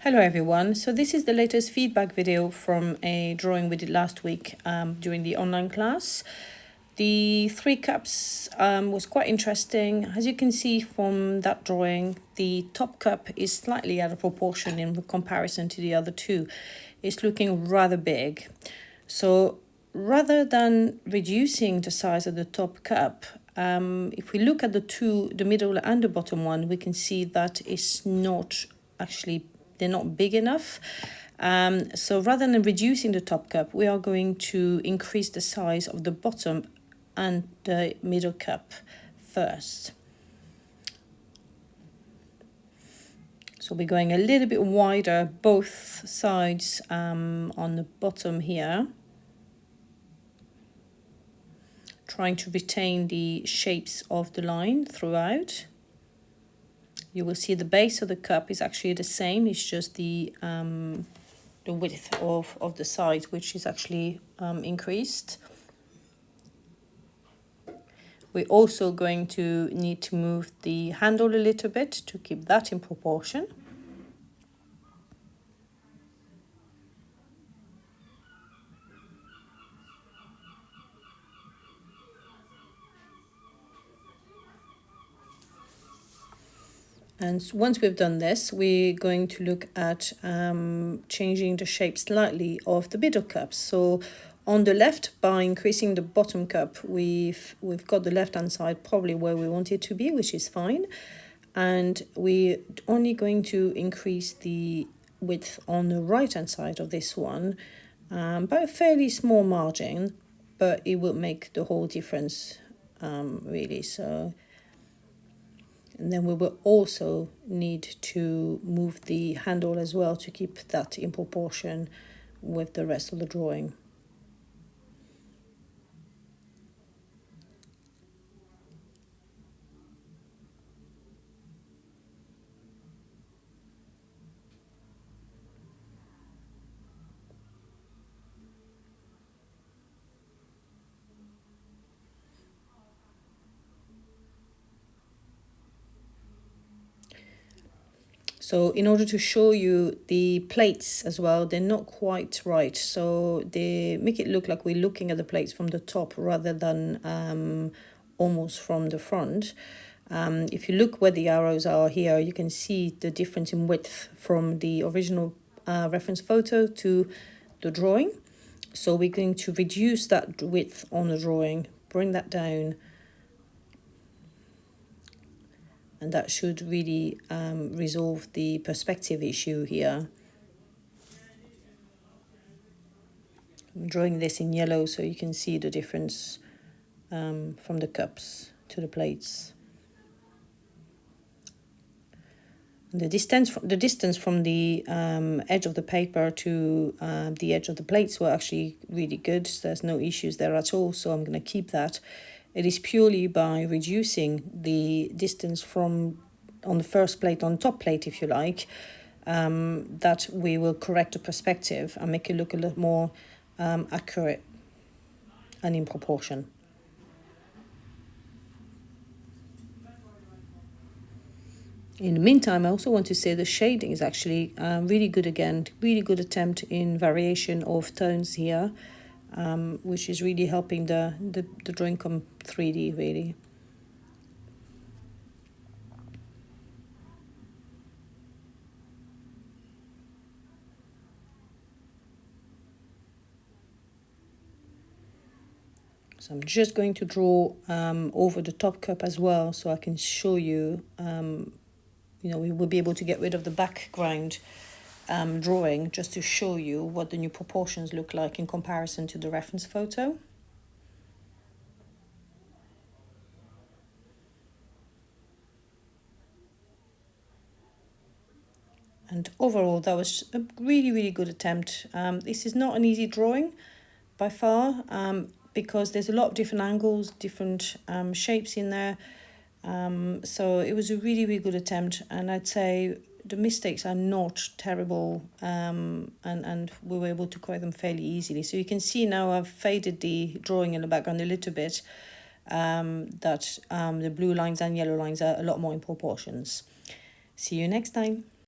Hello everyone, so this is the latest feedback video from a drawing we did last week during the online class. The 3 cups was quite interesting. As you can see from that drawing, the top cup is slightly out of proportion in comparison to the other 2. It's looking rather big. So rather than reducing the size of the top cup, if we look at the middle and the bottom one, we can see that it's not actually, they're not big enough. So rather than reducing the top cup, we are going to increase the size of the bottom and the middle cup first. So we're going a little bit wider both sides on the bottom here, trying to retain the shapes of the line throughout. You will see the base of the cup is actually the same, it's just the width of the sides which is actually increased. We're also going to need to move the handle a little bit to keep that in proportion. And once we've done this, we're going to look at changing the shape slightly of the middle cups. So on the left, by increasing the bottom cup, we've got the left-hand side probably where we want it to be, which is fine. And we're only going to increase the width on the right-hand side of this one by a fairly small margin, but it will make the whole difference, really. So. And then we will also need to move the handle as well to keep that in proportion with the rest of the drawing. So in order to show you the plates as well, they're not quite right. So they make it look like we're looking at the plates from the top rather than almost from the front. If you look where the arrows are here, you can see the difference in width from the original reference photo to the drawing. So we're going to reduce that width on the drawing, bring that down. And that should really resolve the perspective issue here. I'm drawing this in yellow so you can see the difference from the cups to the plates. The distance from the edge of the paper to the edge of the plates were actually really good. There's no issues there at all, so I'm going to keep that. It is purely by reducing the distance from on the first plate, on top plate if you like, that we will correct the perspective and make it look a little more accurate and in proportion. In the meantime, I also want to say the shading is actually really good again, really good attempt in variation of tones here. Which is really helping the drawing come 3D, really. So I'm just going to draw over the top cup as well, so I can show you, we will be able to get rid of the background drawing just to show you what the new proportions look like in comparison to the reference photo. And overall, that was a really, really good attempt. This is not an easy drawing by far, because there's a lot of different angles, different shapes in there. So it was a really, really good attempt, and I'd say the mistakes are not terrible, and we were able to correct them fairly easily. So you can see now I've faded the drawing in the background a little bit, that the blue lines and yellow lines are a lot more in proportions. See you next time.